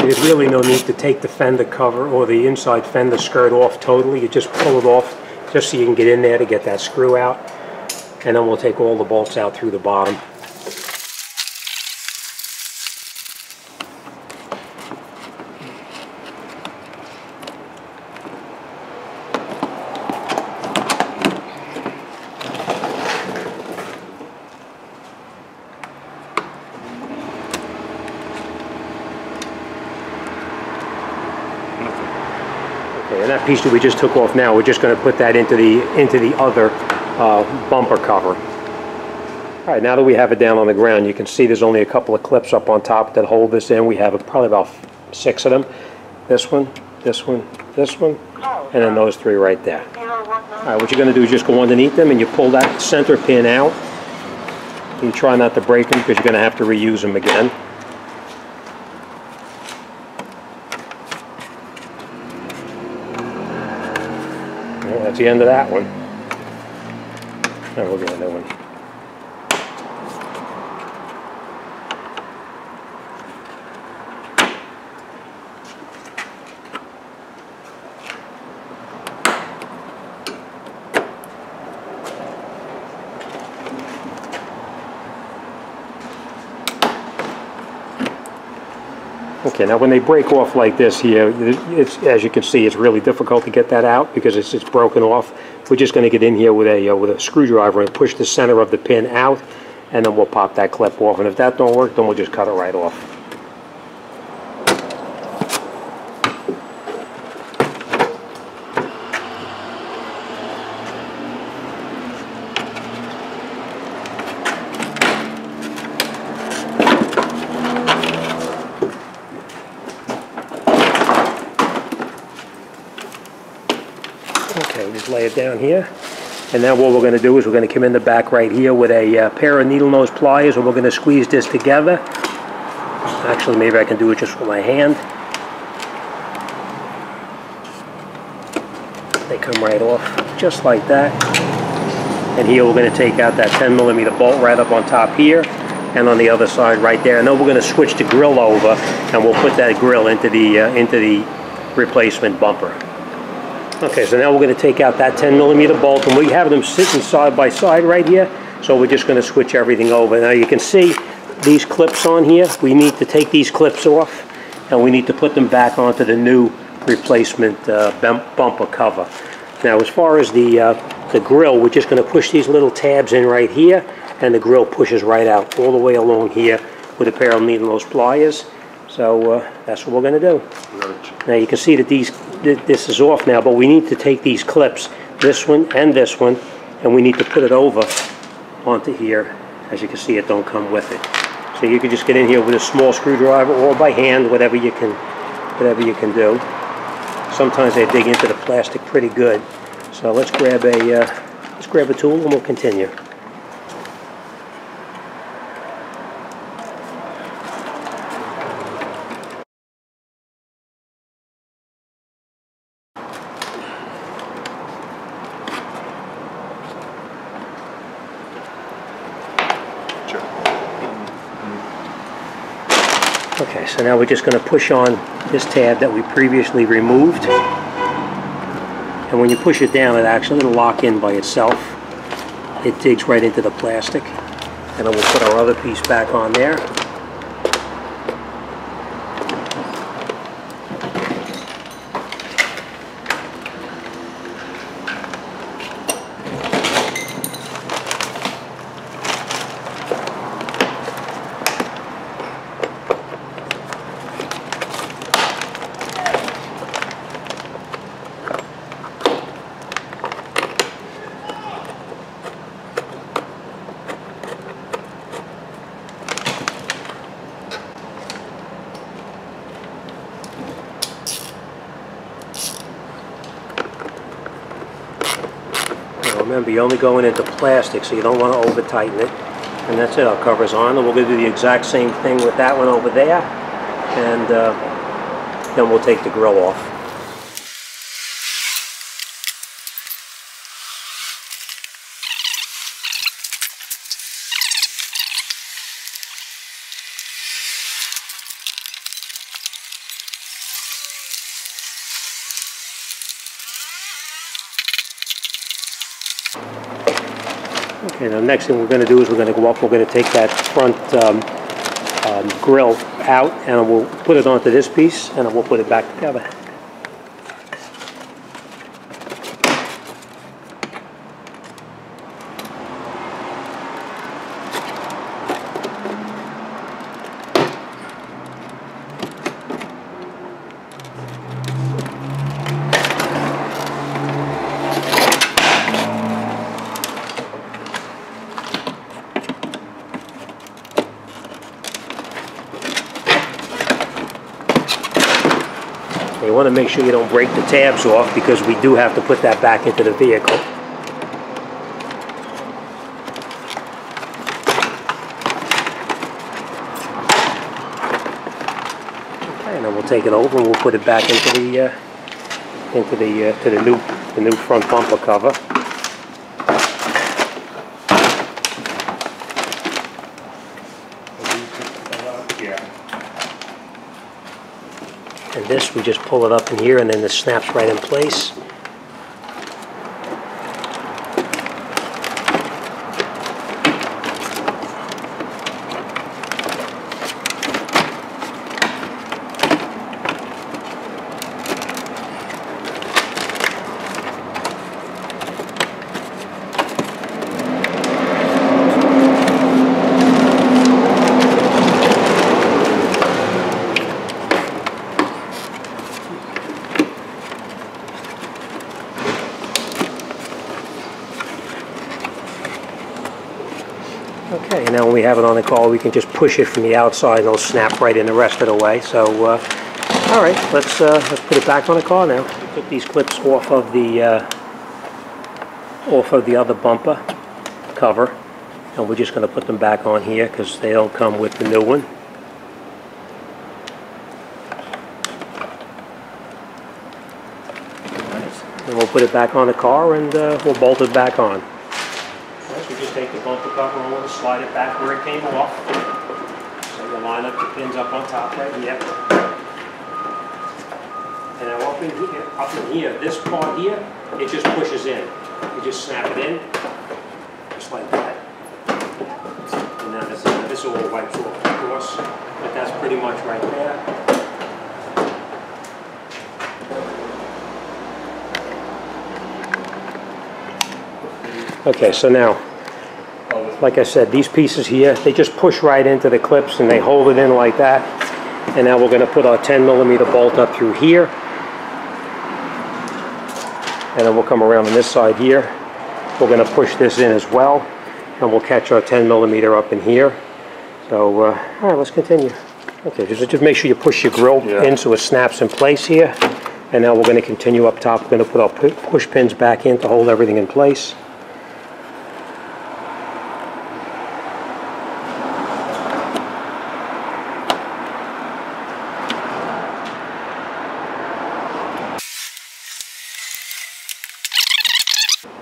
There's really no need to take the fender cover or the inside fender skirt off totally. You just pull it off just so you can get in there to get that screw out. And then we'll take all the bolts out through the bottom. And that piece that we just took off now, we're just going to put that into the other bumper cover. All right, now that we have it down on the ground, you can see there's only a couple of clips up on top that hold this in. We have probably about 6 of them. This one, this one, this one, and then those 3 right there. All right, what you're going to do is just go underneath them and you pull that center pin out. You try not to break them because you're going to have to reuse them again. That's the end of that one. Now we'll get another one. Okay, now when they break off like this here, as you can see, it's really difficult to get that out because it's broken off. We're just going to get in here with a screwdriver and push the center of the pin out, and then we'll pop that clip off. And if that don't work, then we'll just cut it right off. Okay, just lay it down here. And now what we're going to do is we're going to come in the back right here with a pair of needle nose pliers, and we're going to squeeze this together. Actually, maybe I can do it just with my hand. They come right off, just like that. And here we're going to take out that 10mm bolt right up on top here, and on the other side right there. And then we're going to switch the grill over, and we'll put that grill into the replacement bumper. Okay, so now we're going to take out that 10mm bolt, and we have them sitting side by side right here, so we're just going to switch everything over. Now you can see these clips on here. We need to take these clips off, and we need to put them back onto the new replacement bumper cover. Now as far as the grill, we're just going to push these little tabs in right here, and the grill pushes right out all the way along here with a pair of needle nose pliers. So that's what we're going to do. Now you can see that this is off now, but we need to take these clips, this one, and we need to put it over onto here. As you can see, it don't come with it. So you can just get in here with a small screwdriver or by hand, whatever you can do. Sometimes they dig into the plastic pretty good. So let's grab a tool and we'll continue. Okay, so now we're just going to push on this tab that we previously removed. And when you push it down, it actually will lock in by itself. It digs right into the plastic. And then we'll put our other piece back on there. Remember, you're only going into plastic, so you don't want to over tighten it. And that's it, our cover's on. And we're going to do the exact same thing with that one over there. And then we'll take the grill off. Okay, now the next thing we're going to do is we're going to go up, we're going to take that front grill out, and we'll put it onto this piece, and then we'll put it back together. You want to make sure you don't break the tabs off, because we do have to put that back into the vehicle. Okay, and then we'll take it over and we'll put it back into the new front bumper cover. And this, we just pull it up in here, and then this snaps right in place. Okay, and now when we have it on the car, we can just push it from the outside, and it'll snap right in the rest of the way. So, all right, let's put it back on the car now. Put these clips off of the other bumper cover, and we're just going to put them back on here because they don't come with the new one. And we'll put it back on the car, and we'll bolt it back on. We just take the bumper cover over, slide it back where it came off. So we'll line up the pins up on top right here. And now up in here, this part here, it just pushes in. You just snap it in, just like that. And now this all wipes off, of course, but that's pretty much right there. Okay, so now, like I said, these pieces here, they just push right into the clips and they hold it in like that. And now we're going to put our 10mm bolt up through here. And then we'll come around on this side here. We're going to push this in as well. And we'll catch our 10mm up in here. So, all right, let's continue. Okay, just make sure you push your grill in so it snaps in place here. And now we're going to continue up top. We're going to put our push pins back in to hold everything in place.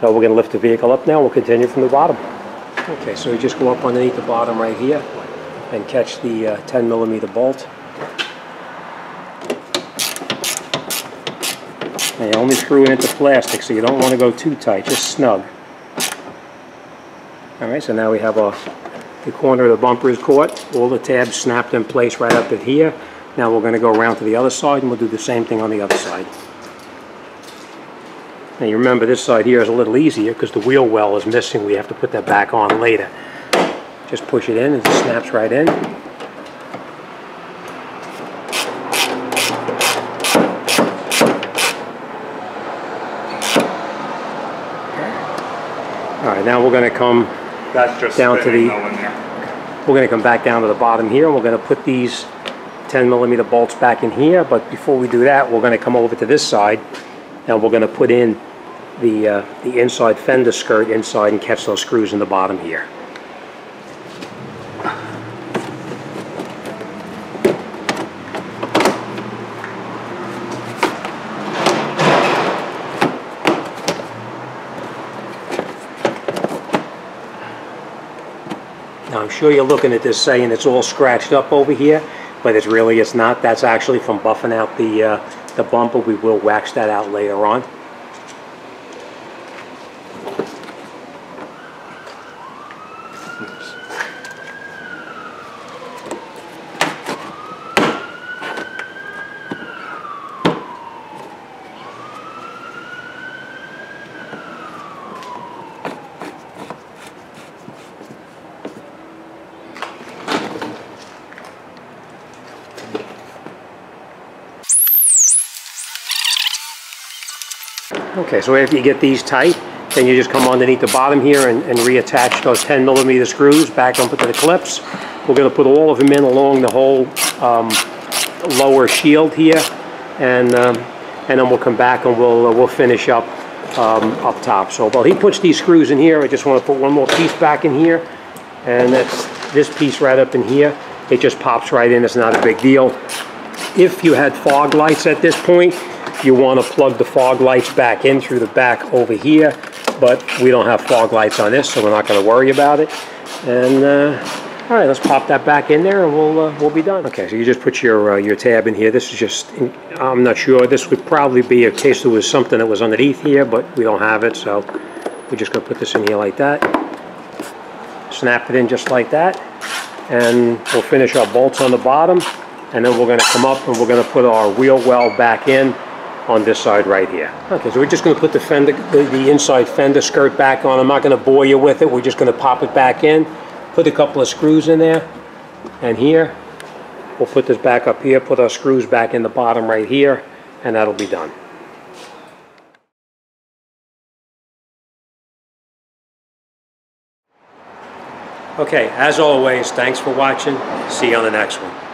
So we're going to lift the vehicle up now. We'll continue from the bottom. Okay, so we just go up underneath the bottom right here and catch the 10mm bolt. And you only screw it into plastic, so you don't want to go too tight, just snug. Alright, so now we have the corner of the bumper is caught. All the tabs snapped in place right up in here. Now we're going to go around to the other side and we'll do the same thing on the other side. Now you remember this side here is a little easier because the wheel well is missing. We have to put that back on later. Just push it in and it snaps right in. Alright, now we're going to come down to the... We're going to come back down to the bottom here and we're going to put these 10mm bolts back in here. But before we do that, we're going to come over to this side and we're going to put in the inside fender skirt inside and catch those screws in the bottom here. Now I'm sure you're looking at this saying it's all scratched up over here, but it's not. That's actually from buffing out the bumper. We will wax that out later on. Okay, so after you get these tight, then you just come underneath the bottom here and reattach those 10mm screws back onto the clips. We're going to put all of them in along the whole lower shield here, and then we'll come back and we'll finish up top. So while he puts these screws in here, I just want to put one more piece back in here, and that's this piece right up in here. It just pops right in. It's not a big deal. If you had fog lights at this point, you want to plug the fog lights back in through the back over here, but we don't have fog lights on this, so we're not going to worry about it. And all right, let's pop that back in there, and we'll be done. Okay, so you just put your tab in here. This is just, I'm not sure. This would probably be in case there was something that was underneath here, but we don't have it, so we're just going to put this in here like that. Snap it in just like that, and we'll finish our bolts on the bottom, and then we're going to come up and we're going to put our wheel well back in on this side right here. Okay, so we're just going to put the fender, the inside fender skirt back on. I'm not going to bore you with it. We're just going to pop it back in, put a couple of screws in there, and here we'll put this back up here, put our screws back in the bottom right here, and that'll be done. Okay, as always, thanks for watching. See you on the next one.